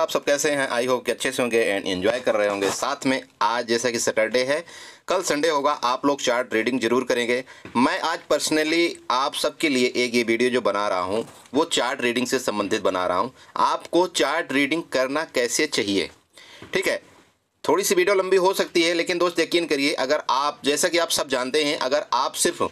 आप सब कैसे हैं? आई होप कि अच्छे से होंगे एंड एंजॉय कर रहे होंगे। साथ में आज जैसा कि सैटरडे है, कल संडे होगा, आप लोग चार्ट रीडिंग जरूर करेंगे। मैं आज पर्सनली आप सबके लिए एक ये वीडियो जो बना रहा हूँ वो चार्ट रीडिंग से संबंधित बना रहा हूँ। आपको चार्ट रीडिंग करना कैसे चाहिए, ठीक है। थोड़ी सी वीडियो लंबी हो सकती है, लेकिन दोस्त यकीन करिए, अगर आप, जैसा कि आप सब जानते हैं, अगर आप सिर्फ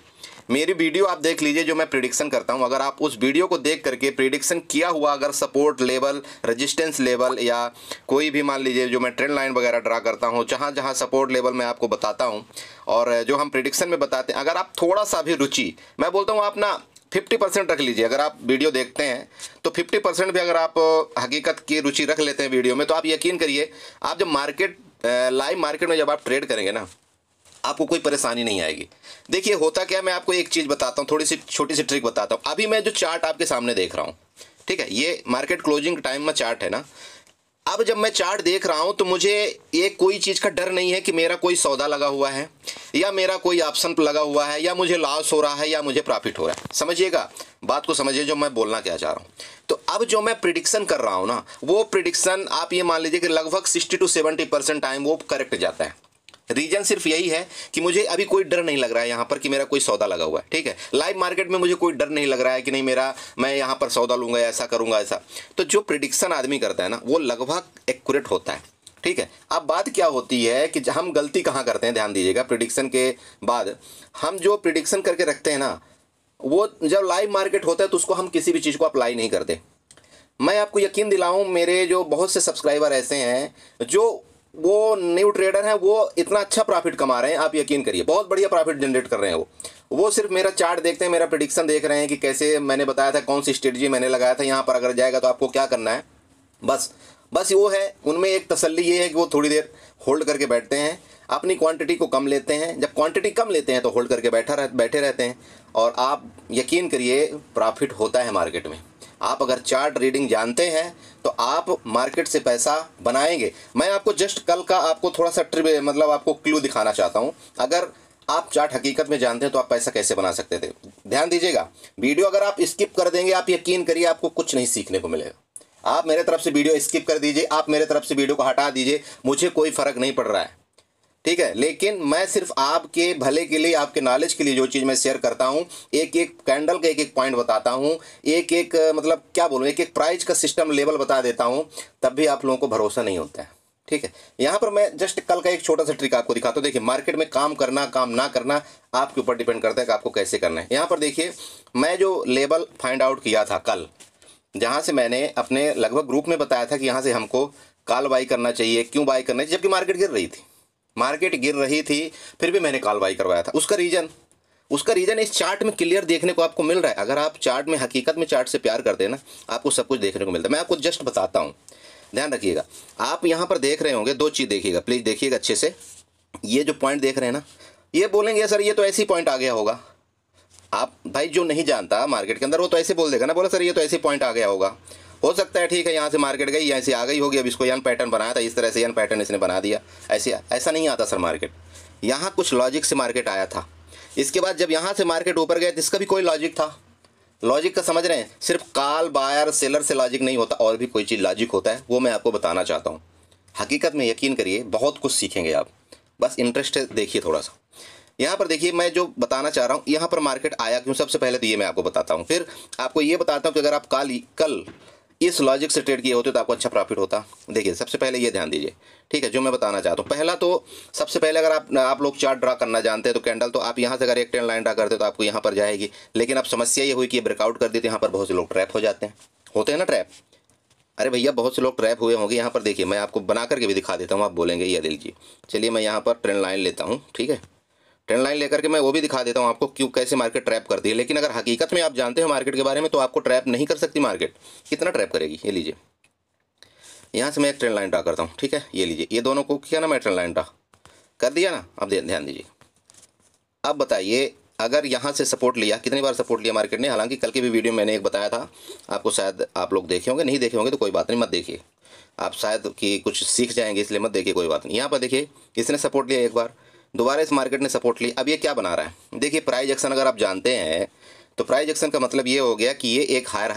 मेरी वीडियो आप देख लीजिए जो मैं प्रिडिक्शन करता हूं, अगर आप उस वीडियो को देख करके प्रिडिक्शन किया हुआ अगर सपोर्ट लेवल, रेजिस्टेंस लेवल या कोई भी मान लीजिए जो मैं ट्रेंड लाइन वगैरह ड्रा करता हूं, जहां जहां सपोर्ट लेवल मैं आपको बताता हूं और जो हम प्रिडिक्शन में बताते हैं, अगर आप थोड़ा सा भी रुचि, मैं बोलता हूँ आप ना 50% रख लीजिए। अगर आप वीडियो देखते हैं तो 50% भी अगर आप हकीकत की रुचि रख लेते हैं वीडियो में, तो आप यकीन करिए, आप जब लाइव मार्केट में जब आप ट्रेड करेंगे ना, आपको कोई परेशानी नहीं आएगी। देखिए होता क्या है, मैं आपको एक चीज़ बताता हूँ, थोड़ी सी छोटी सी ट्रिक बताता हूँ। अभी मैं जो चार्ट आपके सामने देख रहा हूँ, ठीक है, ये मार्केट क्लोजिंग टाइम में चार्ट है ना। अब जब मैं चार्ट देख रहा हूँ तो मुझे ये कोई चीज़ का डर नहीं है कि मेरा कोई सौदा लगा हुआ है या मेरा कोई ऑप्शन लगा हुआ है या मुझे लॉस हो रहा है या मुझे प्रॉफिट हो रहा है। समझिएगा, बात को समझिए जो मैं बोलना क्या चाह रहा हूँ। तो अब जो मैं प्रिडिक्शन कर रहा हूँ ना, वो प्रिडिक्शन आप ये मान लीजिए कि लगभग 60 to 70% टाइम वो करेक्ट जाता है। रीजन सिर्फ यही है कि मुझे अभी कोई डर नहीं लग रहा है यहाँ पर कि मेरा कोई सौदा लगा हुआ है, ठीक है। लाइव मार्केट में मुझे कोई डर नहीं लग रहा है कि नहीं मैं यहाँ पर सौदा लूंगा, ऐसा करूंगा, ऐसा। तो जो प्रिडिक्शन आदमी करता है ना, वो लगभग एक्यूरेट होता है, ठीक है। अब बात क्या होती है कि हम गलती कहाँ करते हैं, ध्यान दीजिएगा। प्रिडिक्शन के बाद हम जो प्रिडिक्शन करके रखते हैं ना, वो जब लाइव मार्केट होता है तो उसको हम किसी भी चीज़ को अप्लाई नहीं करते। मैं आपको यकीन दिलाऊं, मेरे जो बहुत से सब्सक्राइबर ऐसे हैं जो वो न्यू ट्रेडर हैं, वो इतना अच्छा प्रॉफिट कमा रहे हैं, आप यकीन करिए, बहुत बढ़िया प्रॉफिट जनरेट कर रहे हैं। वो सिर्फ मेरा चार्ट देखते हैं, मेरा प्रेडिक्शन देख रहे हैं कि कैसे मैंने बताया था, कौन सी स्ट्रेटजी मैंने लगाया था, यहाँ पर अगर जाएगा तो आपको क्या करना है। बस वो है, उनमें एक तसल्ली ये है कि वो थोड़ी देर होल्ड करके बैठते हैं, अपनी क्वांटिटी को कम लेते हैं। जब क्वांटिटी कम लेते हैं तो होल्ड करके बैठे रहते हैं, और आप यकीन करिए प्रॉफिट होता है मार्केट में। आप अगर चार्ट रीडिंग जानते हैं तो आप मार्केट से पैसा बनाएंगे। मैं आपको जस्ट कल का आपको थोड़ा सा मतलब आपको क्लू दिखाना चाहता हूं। अगर आप चार्ट हकीकत में जानते हैं तो आप पैसा कैसे बना सकते थे। ध्यान दीजिएगा, वीडियो अगर आप स्किप कर देंगे, आप यकीन करिए आपको कुछ नहीं सीखने को मिलेगा। आप मेरे तरफ से वीडियो स्किप कर दीजिए, आप मेरे तरफ से वीडियो को हटा दीजिए, मुझे कोई फ़र्क नहीं पड़ रहा है, ठीक है। लेकिन मैं सिर्फ आपके भले के लिए, आपके नॉलेज के लिए जो चीज़ मैं शेयर करता हूँ, एक एक कैंडल का एक एक पॉइंट बताता हूँ, एक एक मतलब क्या बोलूँ, एक एक प्राइस का सिस्टम लेवल बता देता हूँ, तब भी आप लोगों को भरोसा नहीं होता है, ठीक है। यहाँ पर मैं जस्ट कल का एक छोटा सा ट्रिक आपको दिखाता हूँ। देखिए, मार्केट में काम करना, काम ना करना आपके ऊपर डिपेंड करता है कि आपको कैसे करना है। यहाँ पर देखिए, मैं जो लेवल फाइंड आउट किया था कल, जहाँ से मैंने अपने लगभग ग्रुप में बताया था कि यहाँ से हमको कॉल बाई करना चाहिए, क्यों बाई करना चाहिए, जबकि मार्केट गिर रही थी, फिर भी मैंने कॉल बाई करवाया था। उसका रीज़न इस चार्ट में क्लियर देखने को आपको मिल रहा है। अगर आप चार्ट में, हकीकत में चार्ट से प्यार करते हैं ना, आपको सब कुछ देखने को मिलता है। मैं आपको जस्ट बताता हूँ, ध्यान रखिएगा। आप यहाँ पर देख रहे होंगे, दो चीज़ देखिएगा, प्लीज़ देखिएगा अच्छे से। ये जो पॉइंट देख रहे हैं ना, ये बोलेंगे सर ये तो ऐसी पॉइंट आ गया होगा। आप भाई जो नहीं जानता मार्केट के अंदर, वो तो ऐसे बोल देगा ना, बोला सर ये तो ऐसे पॉइंट आ गया होगा, हो सकता है, ठीक है, यहाँ से मार्केट गई, यहाँ से आ गई होगी, अब इसको यन पैटर्न बनाया था, इस तरह से यन पैटर्न इसने बना दिया। ऐसा नहीं आता सर मार्केट। यहाँ कुछ लॉजिक से मार्केट आया था। इसके बाद जब यहाँ से मार्केट ऊपर गया तो इसका भी कोई लॉजिक था। लॉजिक का समझ रहे हैं, सिर्फ कॉल बायर सेलर से लॉजिक नहीं होता, और भी कोई चीज़ लॉजिक होता है, वो मैं आपको बताना चाहता हूँ। हकीकत में यकीन करिए बहुत कुछ सीखेंगे आप, बस इंटरेस्ट देखिए थोड़ा सा। यहाँ पर देखिए, मैं जो बताना चाह रहा हूँ, यहाँ पर मार्केट आया क्यों, सबसे पहले तो ये मैं आपको बताता हूँ, फिर आपको ये बताता हूँ कि अगर आप कल इस लॉजिक से ट्रेड किए होते तो आपको अच्छा प्रॉफिट होता। देखिए, सबसे पहले ये ध्यान दीजिए, ठीक है, जो मैं बताना चाहता हूँ। पहला तो सबसे पहले, अगर आप लोग चार्ट ड्रा करना जानते हैं तो कैंडल, तो आप यहाँ से अगर एक ट्रेंड लाइन ड्रा करते तो आपको यहाँ पर जाएगी। लेकिन अब समस्या ये हुई कि ये ब्रेकआउट कर दी, तो यहाँ पर बहुत से लोग ट्रैप हो जाते हैं, होते हैं ना ट्रैप। अरे भैया, बहुत से लोग ट्रैप हुए होंगे। यहाँ पर देखिए, मैं आपको बना करके भी दिखा देता हूँ, आप बोलेंगे ये दिल जी। चलिए मैं यहाँ पर ट्रेंड लाइन लेता हूँ, ठीक है, ट्रेंड लाइन लेकर के मैं वो भी दिखा देता हूँ आपको क्यों, कैसे मार्केट ट्रैप करती है। लेकिन अगर हकीकत में आप जानते हो मार्केट के बारे में, तो आपको ट्रैप नहीं कर सकती मार्केट। कितना ट्रैप करेगी, ये लीजिए, यहाँ से मैं एक ट्रेंड लाइन ड्रा करता हूँ, ठीक है, ये लीजिए, ये दोनों को क्या ना, मैं ट्रेंड लाइन ड्रा कर दिया ना। अब ध्यान दीजिए, अब बताइए, अगर यहाँ से सपोर्ट लिया, कितनी बार सपोर्ट लिया मार्केट ने। हालांकि कल की भी वीडियो मैंने एक बताया था आपको, शायद आप लोग देखे होंगे, नहीं देखे होंगे तो कोई बात नहीं, मत देखिए, आप शायद कि कुछ सीख जाएंगे, इसलिए मत देखिए, कोई बात नहीं। यहाँ पर देखिए, इसने सपोर्ट लिया एक बार, दोबारा इस मार्केट ने सपोर्ट लिया। अब ये क्या बना रहा है, देखिए, प्राइस एक्शन अगर आप जानते हैं तो प्राइस एक्शन का मतलब ये हो गया कि ये एक हायर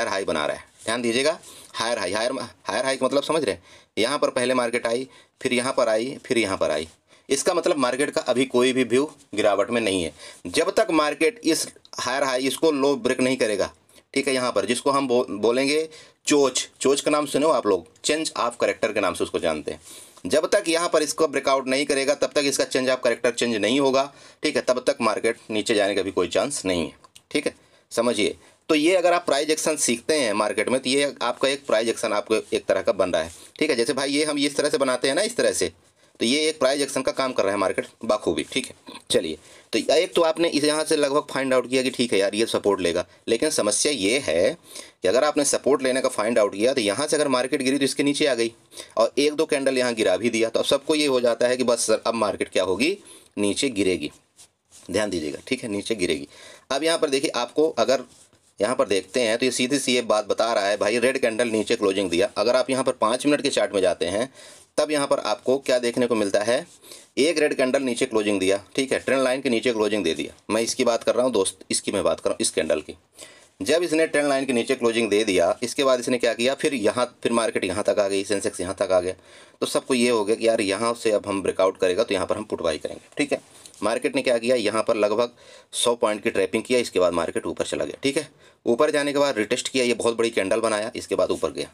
हाई बना रहा है। ध्यान दीजिएगा, हायर हाई, हायर हाई का मतलब समझ रहे हैं, यहाँ पर पहले मार्केट आई, फिर यहाँ पर आई, फिर यहाँ पर आई। इसका मतलब मार्केट का अभी कोई भी व्यू गिरावट में नहीं है। जब तक मार्केट इस हायर हाई इसको लो ब्रेक नहीं करेगा, ठीक है, यहाँ पर जिसको हम बोलेंगे चोच का नाम सुने हो आप लोग, चेंज ऑफ करेक्टर के नाम से उसको जानते हैं। जब तक यहाँ पर इसको ब्रेकआउट नहीं करेगा तब तक इसका चेंज ऑफ करेक्टर चेंज नहीं होगा, ठीक है, तब तक मार्केट नीचे जाने का भी कोई चांस नहीं है, ठीक है, समझिए। तो ये अगर आप प्राइस एक्शन सीखते हैं मार्केट में तो ये आपका एक प्राइस एक्शन आपको एक तरह का बन रहा है, ठीक है। जैसे भाई ये हम इस तरह से बनाते हैं ना, इस तरह से, तो ये एक प्राइस एक्शन का काम कर रहा है मार्केट बाखूबी, ठीक है। चलिए, तो एक तो आपने इस यहाँ से लगभग फाइंड आउट किया कि ठीक है यार ये सपोर्ट लेगा, लेकिन समस्या ये है कि अगर आपने सपोर्ट लेने का फाइंड आउट किया तो यहाँ से अगर मार्केट गिरी तो इसके नीचे आ गई और एक दो कैंडल यहाँ गिरा भी दिया, तो अब सबको ये हो जाता है कि बस सर अब मार्केट क्या होगी, नीचे गिरेगी। ध्यान दीजिएगा, ठीक है, नीचे गिरेगी। अब यहाँ पर देखिए, आपको अगर यहाँ पर देखते हैं तो ये सीधी सी ये बात बता रहा है भाई, रेड कैंडल नीचे क्लोजिंग दिया। अगर आप यहाँ पर 5 मिनट के चार्ट में जाते हैं तब यहाँ पर आपको क्या देखने को मिलता है, एक रेड कैंडल नीचे क्लोजिंग दिया, ठीक है, ट्रेंड लाइन के नीचे क्लोजिंग दे दिया। मैं इसकी बात कर रहा हूँ दोस्त, इसकी मैं बात कर रहा हूँ, इस कैंडल की। जब इसने ट्रेंड लाइन के नीचे क्लोजिंग दे दिया, इसके बाद इसने क्या किया, फिर मार्केट यहाँ तक आ गई, सेंसेक्स यहाँ तक आ गया। तो सबको ये हो गया कि यार यहाँ से अब हम ब्रेकआउट करेगा तो यहाँ पर हम पुट बाई करेंगे, ठीक है। मार्केट ने क्या किया, यहाँ पर लगभग 100 पॉइंट की ट्रैपिंग किया, इसके बाद मार्केट ऊपर चला गया, ठीक है। ऊपर जाने के बाद रिटेस्ट किया, ये बहुत बड़ी कैंडल बनाया, इसके बाद ऊपर गया,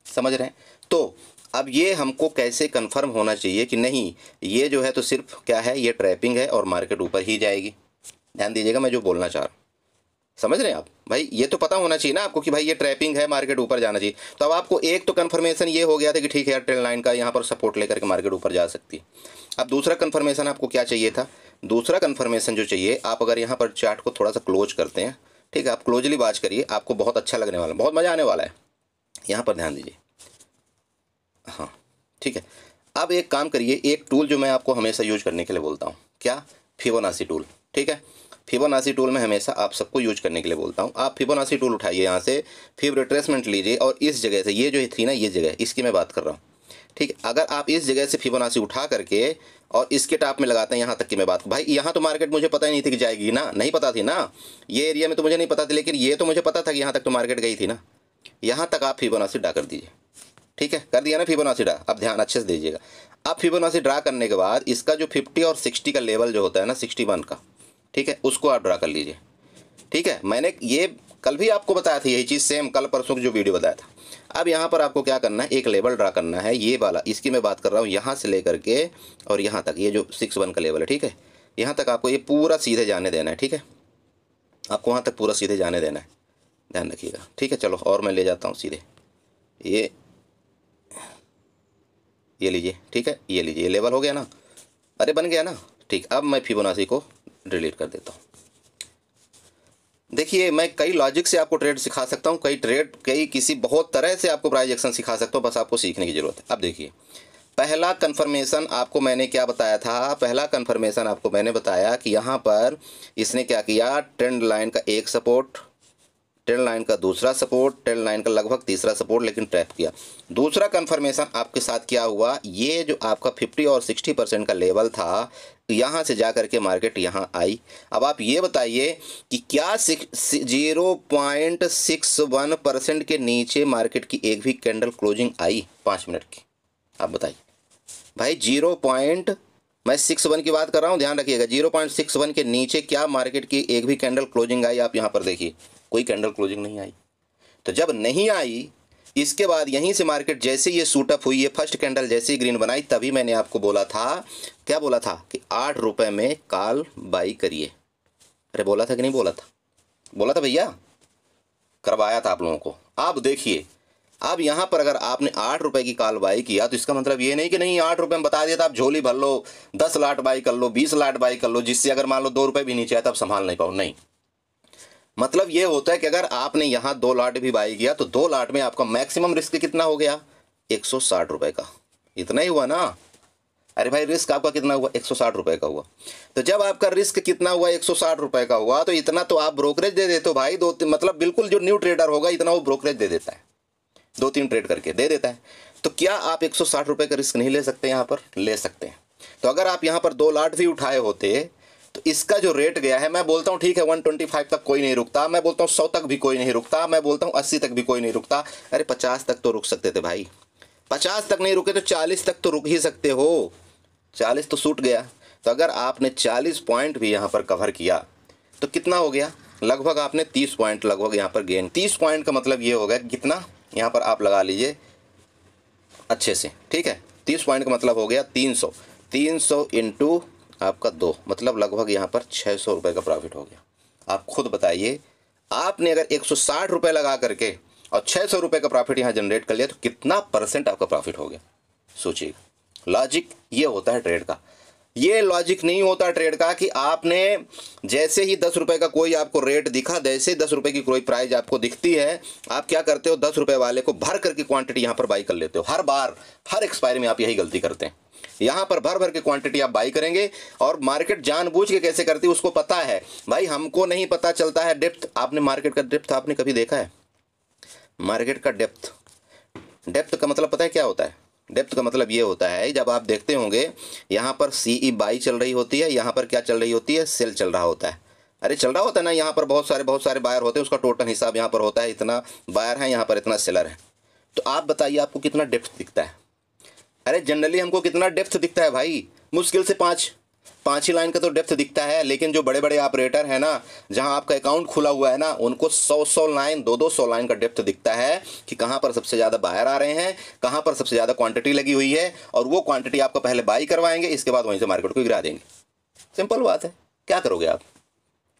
समझ रहे हैं। तो अब ये हमको कैसे कंफर्म होना चाहिए कि नहीं ये जो है तो सिर्फ क्या है, ये ट्रैपिंग है और मार्केट ऊपर ही जाएगी। ध्यान दीजिएगा मैं जो बोलना चाह रहा हूँ, समझ रहे हैं आप भाई, ये तो पता होना चाहिए ना आपको कि भाई ये ट्रैपिंग है, मार्केट ऊपर जाना चाहिए। तो अब आपको एक तो कंफर्मेशन ये हो गया था कि ठीक है यार ट्रेंड लाइन का यहाँ पर सपोर्ट लेकर के मार्केट ऊपर जा सकती है। अब दूसरा कंफर्मेशन आपको क्या चाहिए था, दूसरा कंफर्मेशन जो चाहिए, आप अगर यहाँ पर चार्ट को थोड़ा सा क्लोज करते हैं, ठीक है, आप क्लोजली वॉच करिए, आपको बहुत अच्छा लगने वाला है, बहुत मज़ा आने वाला है। यहाँ पर ध्यान दीजिए, हाँ ठीक है। अब एक काम करिए, एक टूल जो मैं आपको हमेशा यूज करने के लिए बोलता हूँ, क्या, फिबोनाची टूल, ठीक है। फिबोनाची टूल मैं हमेशा आप सबको यूज करने के लिए बोलता हूँ। आप फिबोनाची टूल उठाइए, यहाँ से फिब रिट्रेसमेंट लीजिए और इस जगह से, ये जो थी ना ये जगह, इसकी मैं बात कर रहा हूँ, ठीक है। अगर आप इस जगह से फिबोनाची उठा करके और इसके टॉप में लगाते हैं, यहाँ तक की मैं बात, भाई यहाँ तो मार्केट मुझे पता ही नहीं थी कि जाएगी ना, नहीं पता थी ना, ये एरिया में तो मुझे नहीं पता थी, लेकिन ये तो मुझे पता था कि यहाँ तक तो मार्केट गई थी ना। यहाँ तक आप फिबोनाची ड्रा कर दीजिए, ठीक है, कर दिया ना फिबोनाची ड्रा। अब ध्यान अच्छे से दीजिएगा, अब फिबोनाची ड्रा करने के बाद इसका जो 50 और 60 का लेवल जो होता है ना, 61 का, ठीक है, उसको आप ड्रा कर लीजिए, ठीक है। मैंने ये कल भी आपको बताया था, यही चीज़ सेम कल परसों जो वीडियो बताया था। अब यहाँ पर आपको क्या करना है, एक लेवल ड्रा करना है, ये वाला, इसकी मैं बात कर रहा हूँ, यहाँ से लेकर के और यहाँ तक, ये जो 61 का लेवल है, ठीक है, यहाँ तक आपको ये पूरा सीधे जाने देना है, ठीक है, आपको वहाँ तक पूरा सीधे जाने देना है, ध्यान रखिएगा, ठीक है। चलो और मैं ले जाता हूँ सीधे, ये लीजिए, ठीक है, ये लीजिए, ये लेवल हो गया ना, अरे बन गया ना, ठीक। अब मैं फिबोनाची को डिलीट कर देता हूँ। देखिए मैं कई लॉजिक से आपको ट्रेड सिखा सकता हूँ, कई किसी बहुत तरह से आपको प्राइस एक्शन सिखा सकता हूँ, बस आपको सीखने की ज़रूरत है। अब देखिए, पहला कन्फर्मेशन आपको मैंने क्या बताया था, पहला कन्फर्मेशन आपको मैंने बताया कि यहाँ पर इसने क्या किया, ट्रेंड लाइन का एक सपोर्ट, ट्रेंड लाइन का दूसरा सपोर्ट, ट्रेंड लाइन का लगभग तीसरा सपोर्ट, लेकिन ट्रैप किया। दूसरा कंफर्मेशन आपके साथ क्या हुआ, ये जो आपका 50 और 60% का लेवल था, यहाँ से जा कर के मार्केट यहाँ आई। अब आप ये बताइए कि क्या 0.61% के नीचे मार्केट की एक भी कैंडल क्लोजिंग आई 5 मिनट की, आप बताइए भाई। मैं 61 की बात कर रहा हूँ, ध्यान रखिएगा, 0.61 के नीचे क्या मार्केट की एक भी कैंडल क्लोजिंग आई, आप यहाँ पर देखिए कोई कैंडल क्लोजिंग नहीं आई। तो जब नहीं आई, इसके बाद यहीं से मार्केट जैसे ये सूट अप हुई, ये फर्स्ट कैंडल जैसे ही ग्रीन बनाई, तभी मैंने आपको बोला था, क्या बोला था कि 8 रुपये में कॉल बाई करिए। अरे बोला था कि नहीं बोला था, बोला था भैया, करवाया था आप लोगों को। अब देखिए, अब यहाँ पर अगर आपने 8 रुपये की कॉल बाई किया तो इसका मतलब ये नहीं कि नहीं 8 रुपये में बता दिया था आप झोली भर लो, 10 लाट बाई कर लो, 20 लाट बाई कर लो, जिससे अगर मान लो 2 रुपये भी नीचे आया तब संभाल नहीं पाओ, नहीं। मतलब ये होता है कि अगर आपने यहाँ 2 लाट भी बाई किया तो 2 लाट में आपका मैक्सिमम रिस्क कितना हो गया, 160 रुपये का, इतना ही हुआ ना। अरे भाई रिस्क आपका कितना हुआ, 160 रुपये का हुआ। तो जब आपका रिस्क कितना हुआ, 160 रुपये का हुआ, तो इतना तो आप ब्रोकरेज दे देते हो भाई, मतलब बिल्कुल जो न्यू ट्रेडर होगा इतना वो ब्रोकरेज दे देता है, 2-3 ट्रेड करके दे देता है। तो क्या आप 160 रुपये का रिस्क नहीं ले सकते, यहाँ पर ले सकते हैं। तो अगर आप यहाँ पर 2 लाट भी उठाए होते तो इसका जो रेट गया है, मैं बोलता हूँ ठीक है 125 तक कोई नहीं रुकता, मैं बोलता हूँ 100 तक भी कोई नहीं रुकता, मैं बोलता हूँ 80 तक भी कोई नहीं रुकता। अरे 50 तक तो रुक सकते थे भाई, 50 तक नहीं रुके तो 40 तक तो रुक ही सकते हो। 40 तो सूट गया। तो अगर आपने 40 पॉइंट भी यहाँ पर कवर किया तो कितना हो गया, लगभग आपने 30 पॉइंट लगभग यहाँ पर गेन। 30 पॉइंट का मतलब ये हो गया कि कितना, यहाँ पर आप लगा लीजिए अच्छे से, ठीक है। 30 पॉइंट का मतलब हो गया 300, 300 इंटू आपका 2, मतलब लगभग यहाँ पर 600 रुपये का प्रॉफिट हो गया। आप खुद बताइए, आपने अगर 160 रुपये लगा करके और 600 रुपये का प्रॉफिट यहाँ जनरेट कर लिया तो कितना परसेंट आपका प्रॉफिट हो गया, सोचिए। लॉजिक ये होता है ट्रेड का। ये लॉजिक नहीं होता ट्रेड का कि आपने जैसे ही 10 रुपये का कोई आपको रेट दिखा, जैसे ही 10 रुपये की कोई प्राइस आपको दिखती है, आप क्या करते हो, 10 रुपये वाले को भर करके क्वांटिटी यहाँ पर बाई कर लेते हो। हर बार, हर एक्सपायरी में आप यही गलती करते हैं। यहाँ पर भर भर के क्वांटिटी आप बाई करेंगे, और मार्केट जानबूझ के कैसे करती है उसको पता है भाई। हमको नहीं पता चलता है डेप्थ। आपने मार्केट का डेप्थ आपने कभी देखा है? मार्केट का डेप्थ, डेप्थ का मतलब पता है क्या होता है? डेप्थ का मतलब ये होता है, जब आप देखते होंगे यहाँ पर सीई बाई चल रही होती है, यहाँ पर क्या चल रही होती है, सेल चल रहा होता है। अरे चल रहा होता है ना, यहाँ पर बहुत सारे बायर होते हैं, उसका टोटल हिसाब यहाँ पर होता है, इतना बायर है, यहाँ पर इतना सेलर है। तो आप बताइए आपको कितना डेप्थ दिखता है? अरे जनरली हमको कितना डेप्थ दिखता है भाई? मुश्किल से पाँच ही लाइन का तो डेप्थ दिखता है। लेकिन जो बड़े बड़े ऑपरेटर हैं ना, जहां आपका अकाउंट खुला हुआ है ना, उनको 100 लाइन, 200 लाइन का डेप्थ दिखता है कि कहां पर सबसे ज़्यादा बायर आ रहे हैं, कहां पर सबसे ज़्यादा क्वांटिटी लगी हुई है, और वो क्वांटिटी आपको पहले बाई करवाएंगे, इसके बाद वहीं से मार्केट को गिरा देंगे। सिंपल बात है। क्या करोगे आप?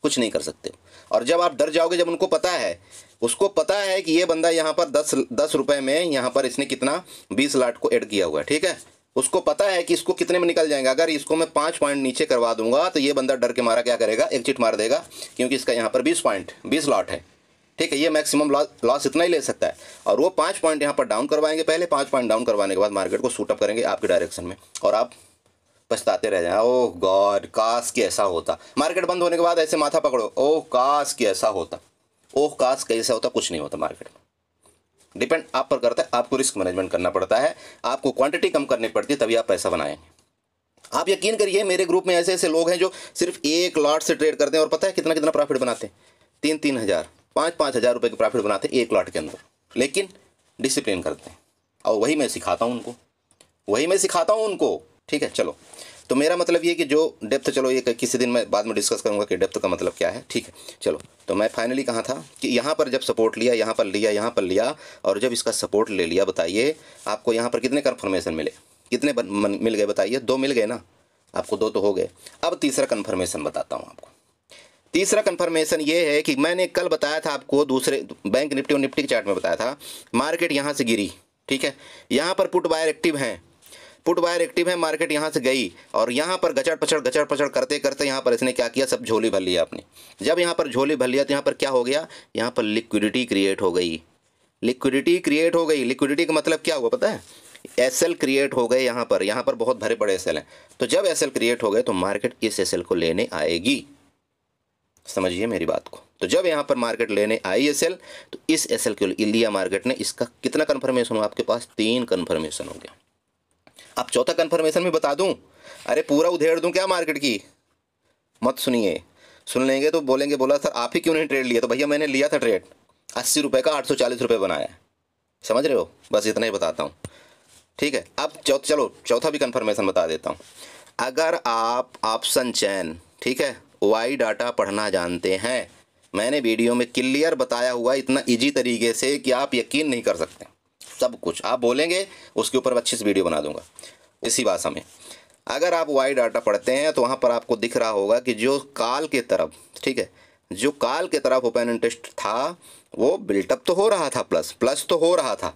कुछ नहीं कर सकते। और जब आप डर जाओगे, जब उनको पता है, उसको पता है कि ये बंदा यहाँ पर 10 रुपये में यहाँ पर इसने कितना 20 लाट को ऐड किया हुआ है, ठीक है, उसको पता है कि इसको कितने में निकल जाएगा। अगर इसको मैं 5 पॉइंट नीचे करवा दूंगा तो ये बंदा डर के मारा क्या करेगा, एग्जिट मार देगा, क्योंकि इसका यहाँ पर 20 लॉट है, ठीक है, ये मैक्सिमम लॉस इतना ही ले सकता है। और वो 5 पॉइंट यहाँ पर डाउन करवाएंगे, पहले 5 पॉइंट डाउन करवाने के बाद मार्केट को शूट अप करेंगे आपके डायरेक्शन में, और आप पछताते रह जाए, ओह गॉड काश कि ऐसा होता। मार्केट बंद होने के बाद ऐसे माथा पकड़ो, ओह काश कि ऐसा होता, ओह काश कैसा होता। कुछ नहीं होता मार्केट में। डिपेंड आप पर करता है, आपको रिस्क मैनेजमेंट करना पड़ता है, आपको क्वांटिटी कम करनी पड़ती है, तभी आप पैसा बनाएंगे। आप यकीन करिए, मेरे ग्रुप में ऐसे ऐसे लोग हैं जो सिर्फ एक लॉट से ट्रेड करते हैं, और पता है कितना कितना प्रॉफिट बनाते हैं, 3-3 हज़ार, 5-5 हज़ार रुपये के प्रॉफिट बनाते हैं एक लॉट के अंदर, लेकिन डिसिप्लिन करते हैं। और वही मैं सिखाता हूँ उनको, ठीक है। चलो, तो मेरा मतलब ये कि जो डेप्थ, चलो ये किसी दिन मैं बाद में डिस्कस करूंगा कि डेप्थ का मतलब क्या है, ठीक है। चलो, तो मैं फाइनली कहाँ था कि यहाँ पर जब सपोर्ट लिया, यहाँ पर लिया, और जब इसका सपोर्ट ले लिया, बताइए आपको यहाँ पर कितने कन्फर्मेशन मिले, कितने मिल गए बताइए? 2 मिल गए ना, आपको 2 तो हो गए। अब तीसरा कन्फर्मेशन बताता हूँ आपको। तीसरा कन्फर्मेशन ये है कि मैंने कल बताया था आपको, दूसरे बैंक निफ्टी और निफ्टी के चार्ट में बताया था, मार्केट यहाँ से गिरी, ठीक है, यहाँ पर पुट बायर एक्टिव हैं, पुट बायर एक्टिव है, मार्केट यहाँ से गई, और यहाँ पर गचड़ पचड़ करते करते यहाँ पर इसने क्या किया, सब झोली भर लिया आपने। जब यहाँ पर झोली भर लिया तो यहाँ पर क्या हो गया, यहाँ पर लिक्विडिटी क्रिएट हो गई। लिक्विडिटी का मतलब क्या हुआ पता है? एसएल क्रिएट हो गए यहाँ पर बहुत भरे पड़े एसएल हैं। तो जब एसएल क्रिएट हो गए तो मार्केट इस एसएल को लेने आएगी, समझिए मेरी बात को। तो जब यहाँ पर मार्केट लेने आई एसएल, तो इस एसएल को लिया मार्केट ने। इसका कितना कन्फर्मेशन हुआ आपके पास? 3 कन्फर्मेशन हो गया। अब चौथा कन्फर्मेशन भी बता दूं? अरे पूरा उधेड़ दूं क्या मार्केट की? मत सुनिए, सुन लेंगे तो बोलेंगे, बोला सर आप ही क्यों नहीं ट्रेड लिया? तो भैया मैंने लिया था ट्रेड, 80 रुपये का 840 रुपये बनाया, समझ रहे हो? बस इतना ही बताता हूँ, ठीक है। अब चलो चौथा भी कन्फर्मेशन बता देता हूँ। अगर आप ऑप्शन चैन, ठीक है, वाई डाटा पढ़ना जानते हैं, मैंने वीडियो में क्लियर बताया हुआ इतना ईजी तरीके से कि आप यकीन नहीं कर सकते। सब कुछ आप बोलेंगे उसके ऊपर अच्छी से वीडियो बना दूंगा इसी भाषा में। अगर आप वाई डाटा पढ़ते हैं तो वहाँ पर आपको दिख रहा होगा कि जो काल के तरफ, ठीक है, जो काल के तरफ ओपन इंटरेस्ट था वो बिल्टअप तो हो रहा था, प्लस तो हो रहा था,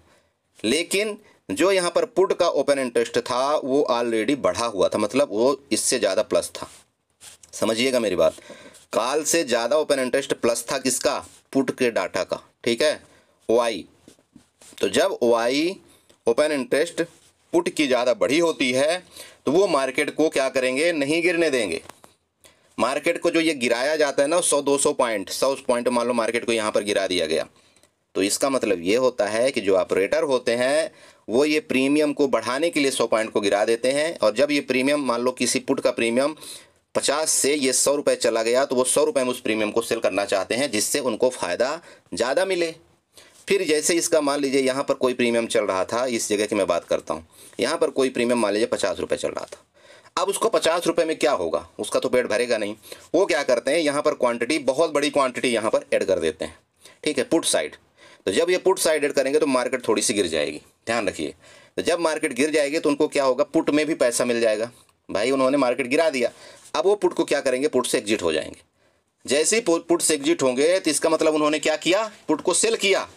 लेकिन जो यहाँ पर पुट का ओपन इंटरेस्ट था वो ऑलरेडी बढ़ा हुआ था, मतलब वो इससे ज़्यादा प्लस था। समझिएगा मेरी बात, काल से ज़्यादा ओपन इंटरेस्ट प्लस था किसका? पुट के डाटा का, ठीक है, वाई। तो जब वाई ओपन इंटरेस्ट पुट की ज़्यादा बढ़ी होती है तो वो मार्केट को क्या करेंगे? नहीं गिरने देंगे। मार्केट को जो ये गिराया जाता है ना 100-200 पॉइंट, 100 पॉइंट मान लो मार्केट को यहाँ पर गिरा दिया गया, तो इसका मतलब ये होता है कि जो ऑपरेटर होते हैं वो ये प्रीमियम को बढ़ाने के लिए 100 पॉइंट को गिरा देते हैं। और जब ये प्रीमियम, मान लो किसी पुट का प्रीमियम 50 से ये 100 रुपये चला गया तो वो 100 रुपये में उस प्रीमियम को सेल करना चाहते हैं, जिससे उनको फ़ायदा ज़्यादा मिले। फिर जैसे इसका मान लीजिए यहाँ पर कोई प्रीमियम चल रहा था, इस जगह की मैं बात करता हूँ, यहाँ पर कोई प्रीमियम मान लीजिए 50 रुपये चल रहा था। अब उसको 50 रुपये में क्या होगा, उसका तो पेट भरेगा नहीं। वो क्या करते हैं, यहाँ पर क्वांटिटी, बहुत बड़ी क्वांटिटी यहाँ पर ऐड कर देते हैं, ठीक है, पुट साइड। तो जब ये पुट साइड ऐड करेंगे तो मार्केट थोड़ी सी गिर जाएगी, ध्यान रखिए। तो जब मार्केट गिर जाएगी तो उनको क्या होगा, पुट में भी पैसा मिल जाएगा। भाई उन्होंने मार्केट गिरा दिया, अब वो पुट को क्या करेंगे, पुट से एग्जिट हो जाएंगे। जैसे ही पुट से एग्जिट होंगे तो इसका मतलब उन्होंने क्या किया, पुट को सेल किया।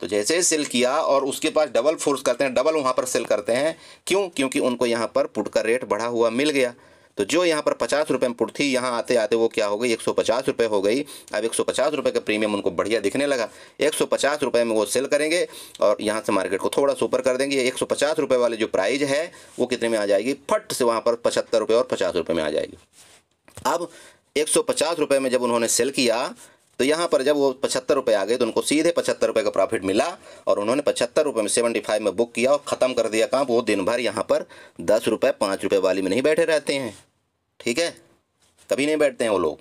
तो जैसे ही सेल किया और उसके पास डबल फोर्स करते हैं, डबल वहाँ पर सेल करते हैं। क्यों? क्योंकि उनको यहाँ पर पुट का रेट बढ़ा हुआ मिल गया। तो जो यहाँ पर 50 रुपये में पुट थी, यहाँ आते आते वो क्या हो गई, 150 रुपये हो गई। अब 150 रुपये का प्रीमियम उनको बढ़िया दिखने लगा। 150 रुपये में वो सेल करेंगे और यहाँ से मार्केट को थोड़ा सा ऊपर कर देंगे। 150 रुपये वाली जो प्राइस है वो कितने में आ जाएगी, फट से वहाँ पर 75 रुपये और 50 रुपये में आ जाएगी। अब 150 रुपये में जब उन्होंने सेल किया तो यहाँ पर जब वो 75 रुपये आ गए तो उनको सीधे 75 रुपये का प्रॉफिट मिला और उन्होंने 75 रुपये में 75 में बुक किया और ख़त्म कर दिया काम। वो दिन भर यहाँ पर 10 रुपये 5 रुपये वाली में नहीं बैठे रहते हैं, ठीक है, कभी नहीं बैठते हैं वो लोग,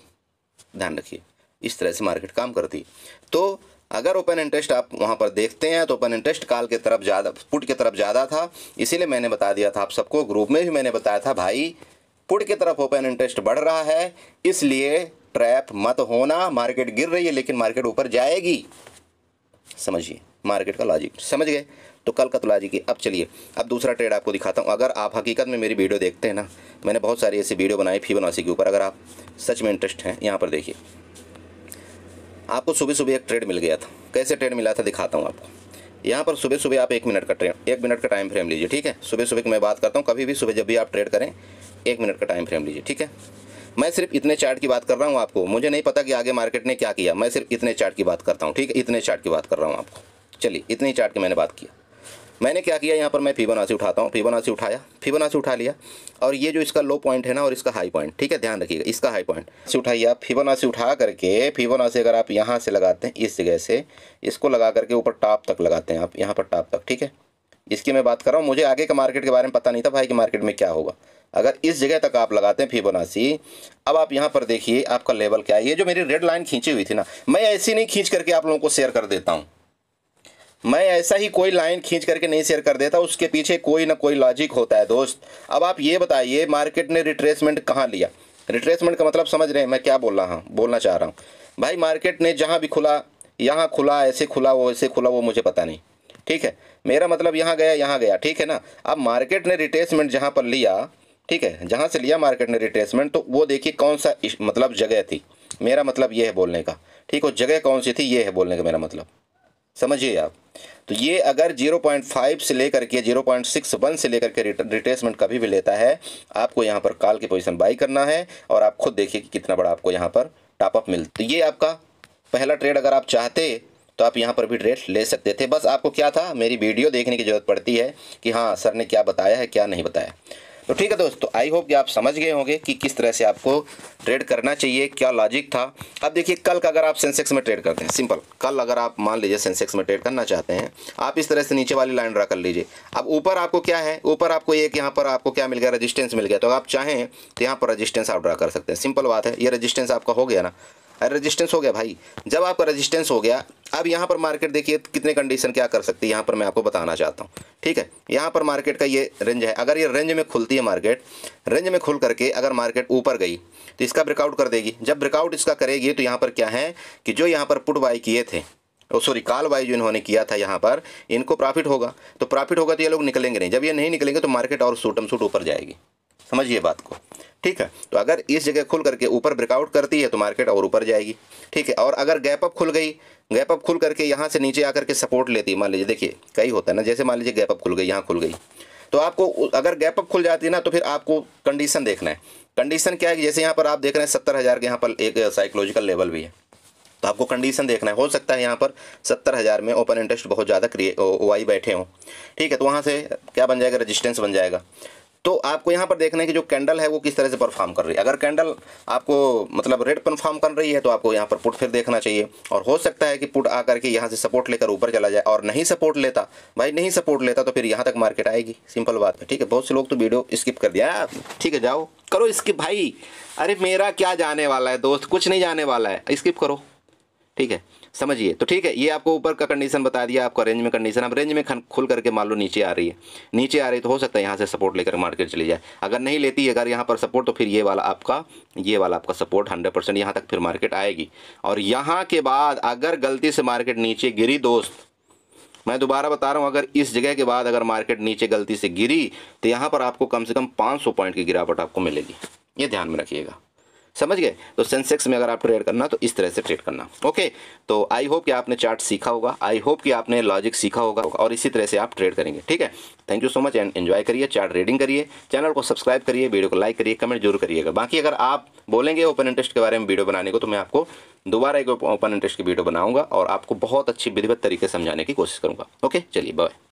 ध्यान रखिए। इस तरह से मार्केट काम करती। तो अगर ओपन इंटरेस्ट आप वहाँ पर देखते हैं तो ओपन इंटरेस्ट कॉल की तरफ ज़्यादा, पुट की तरफ ज़्यादा था, इसीलिए मैंने बता दिया था आप सबको, ग्रुप में भी मैंने बताया था भाई पुट की तरफ ओपन इंटरेस्ट बढ़ रहा है, इसलिए ट्रैप मत होना। मार्केट गिर रही है लेकिन मार्केट ऊपर जाएगी, समझिए मार्केट का लॉजिक, समझ गए। तो कल का तो लॉजिक है। अब चलिए अब दूसरा ट्रेड आपको दिखाता हूँ। अगर आप हकीकत में मेरी वीडियो देखते हैं ना, मैंने बहुत सारी ऐसी वीडियो बनाई फिबोनाची के ऊपर, अगर आप सच में इंटरेस्ट हैं, यहाँ पर देखिए आपको सुबह सुबह एक ट्रेड मिल गया था। कैसे ट्रेड मिला था दिखाता हूँ आपको। यहाँ पर सुबह सुबह आप 1 मिनट का टाइम फ्रेम लीजिए, ठीक है। सुबह सुबह की मैं बात करता हूँ, कभी भी सुबह जब भी आप ट्रेड करें 1 मिनट का टाइम फ्रेम लीजिए, ठीक है। मैं सिर्फ इतने चार्ट की बात कर रहा हूँ आपको, मुझे नहीं पता कि आगे मार्केट ने क्या किया, मैं सिर्फ इतने चार्ट की बात करता हूँ, ठीक है। इतने चार्ट की बात कर रहा हूँ आपको। चलिए इतने चार्ट की मैंने बात किया। मैंने क्या किया, यहाँ पर मैं फिबोनाची उठाता हूँ, फिबोनाची उठा लिया और ये जो इसका लो पॉइंट है ना और इसका हाई पॉइंट, ठीक है, ध्यान रखिएगा, इसका हाई पॉइंट से उठाइए आप। फिबोनाची उठा करके, फिबोनाची अगर आप यहाँ से लगाते हैं, इस जगह से इसको लगा करके ऊपर टॉप तक लगाते हैं आप, यहाँ पर टॉप तक, ठीक है। इसकी मैं बात कर रहा हूँ, मुझे आगे का मार्केट के बारे में पता नहीं था भाई कि मार्केट में क्या होगा। अगर इस जगह तक आप लगाते हैं फिबोनाची, अब आप यहाँ पर देखिए आपका लेवल क्या है। ये जो मेरी रेड लाइन खींची हुई थी ना, मैं ऐसी नहीं खींच करके आप लोगों को शेयर कर देता हूँ, मैं ऐसा ही कोई लाइन खींच करके नहीं शेयर कर देता, उसके पीछे कोई ना कोई लॉजिक होता है दोस्त। अब आप ये बताइए मार्केट ने रिट्रेसमेंट कहाँ लिया, रिट्रेसमेंट का मतलब समझ रहे हैं मैं क्या बोलना चाह रहा हूँ भाई। मार्केट ने जहाँ भी खुला, यहाँ खुला, ऐसे खुला, वो ऐसे खुला, वो मुझे पता नहीं, ठीक है। मेरा मतलब यहाँ गया, ठीक है ना। अब मार्केट ने रिट्रेसमेंट जहाँ पर लिया, ठीक है, जहाँ से लिया मार्केट ने रिट्रेसमेंट, तो वो देखिए कौन सा मतलब जगह थी। मेरा मतलब ये है बोलने का, ठीक है, जगह कौन सी थी ये है बोलने का मेरा मतलब, समझिए आप। तो ये अगर 0.5 से लेकर के 0.61 से लेकर के रिट्रेसमेंट कभी भी लेता है, आपको यहाँ पर कॉल की पोजीशन बाई करना है और आप खुद देखिए कि कितना बड़ा आपको यहाँ पर टॉपअप मिलता। तो ये आपका पहला ट्रेड, अगर आप चाहते तो आप यहाँ पर भी ट्रेड ले सकते थे। बस आपको क्या था, मेरी वीडियो देखने की ज़रूरत पड़ती है कि हाँ सर ने क्या बताया है क्या नहीं बताया। तो ठीक है दोस्तों, आई होप कि आप समझ गए होंगे कि किस तरह से आपको ट्रेड करना चाहिए, क्या लॉजिक था। अब देखिए कल का अगर आप सेंसेक्स में ट्रेड करते हैं, सिंपल, कल अगर आप मान लीजिए सेंसेक्स में ट्रेड करना चाहते हैं, आप इस तरह से नीचे वाली लाइन ड्रा कर लीजिए। अब ऊपर आपको क्या है, ऊपर आपको एक यहाँ पर आपको क्या मिल गया, रेजिस्टेंस मिल गया। तो आप चाहें तो यहाँ पर रेजिस्टेंस आप ड्रा कर सकते हैं, सिंपल बात है। ये रेजिस्टेंस आपका हो गया ना, अरे रेजिस्टेंस हो गया भाई। जब आपका रेजिस्टेंस हो गया, अब यहाँ पर मार्केट देखिए कितने कंडीशन क्या कर सकती है, यहाँ पर मैं आपको बताना चाहता हूँ, ठीक है। यहाँ पर मार्केट का ये रेंज है, अगर ये रेंज में खुलती है मार्केट, रेंज में खुल करके अगर मार्केट ऊपर गई तो इसका ब्रेकआउट कर देगी। जब ब्रेकआउट इसका करेगी तो यहाँ पर क्या है कि जो यहाँ पर पुट बाई किए थे, सॉरी कॉल बाई जो इन्होंने किया था, यहाँ पर इनको प्रॉफिट होगा। तो प्रॉफिट होगा तो ये लोग निकलेंगे नहीं, जब ये नहीं निकलेंगे तो मार्केट और सूटम सूट ऊपर जाएगी, समझिए बात को, ठीक है। तो अगर इस जगह खुल करके ऊपर ब्रेकआउट करती है तो मार्केट और ऊपर जाएगी, ठीक है। और अगर गैप अप खुल गई, गैप अप खुल करके यहाँ से नीचे आकर के सपोर्ट लेती है, मान लीजिए देखिए कई होता है ना, जैसे मान लीजिए गैप अप खुल गई, यहाँ खुल गई, तो आपको अगर गैप अप खुल जाती है ना तो फिर आपको कंडीशन देखना है। कंडीशन क्या है कि जैसे यहाँ पर आप देख रहे हैं 70,000 के यहाँ पर एक साइकोलॉजिकल लेवल भी है, तो आपको कंडीशन देखना है। हो सकता है यहाँ पर 70,000 में ओपन इंटरेस्ट बहुत ज़्यादा ओआई बैठे हों, ठीक है, तो वहाँ से क्या बन जाएगा, रेजिस्टेंस बन जाएगा। तो आपको यहाँ पर देखना है कि जो कैंडल है वो किस तरह से परफॉर्म कर रही है। अगर कैंडल आपको मतलब रेड परफॉर्म कर रही है तो आपको यहाँ पर पुट फिर देखना चाहिए, और हो सकता है कि पुट आकर के यहाँ से सपोर्ट लेकर ऊपर चला जाए, और नहीं सपोर्ट लेता भाई, नहीं सपोर्ट लेता तो फिर यहाँ तक मार्केट आएगी, सिंपल बात है, ठीक है। बहुत से लोग तो वीडियो स्किप कर दिया, ठीक है, जाओ करो स्किप भाई। अरे मेरा क्या जाने वाला है दोस्त, कुछ नहीं जाने वाला है, स्किप करो, ठीक है, समझिए। तो ठीक है, ये आपको ऊपर का कंडीशन बता दिया, आपका रेंज में कंडीशन। अब रेंज में खुल करके मान लो नीचे आ रही है, नीचे आ रही तो हो सकता है यहाँ से सपोर्ट लेकर मार्केट चली जाए। अगर नहीं लेती है, अगर यहाँ पर सपोर्ट, तो फिर ये वाला आपका सपोर्ट 100% यहाँ तक फिर मार्केट आएगी। और यहाँ के बाद अगर गलती से मार्केट नीचे गिरी दोस्त, मैं दोबारा बता रहा हूँ, अगर इस जगह के बाद अगर मार्केट नीचे गलती से गिरी तो यहाँ पर आपको कम से कम 500 पॉइंट की गिरावट आपको मिलेगी, ये ध्यान में रखिएगा, समझ गए। तो सेंसेक्स में अगर आप ट्रेड करना तो इस तरह से ट्रेड करना। ओके, तो आई होप कि आपने चार्ट सीखा होगा, आई होप कि आपने लॉजिक सीखा होगा और इसी तरह से आप ट्रेड करेंगे, ठीक है। Thank you so much and enjoy करिए, चार्ट रीडिंग करिए, चैनल को सब्सक्राइब करिए, वीडियो को लाइक करिए, कमेंट जरूर करिएगा। बाकी अगर आप बोलेंगे ओपन इंटरेस्ट के बारे में वीडियो बनाने को, तो मैं आपको दोबारा एक ओपन इंटरेस्ट की वीडियो बनाऊंगा और आपको बहुत अच्छी विधिवत तरीके से समझाने की कोशिश करूंगा। ओके, चलिए बाय।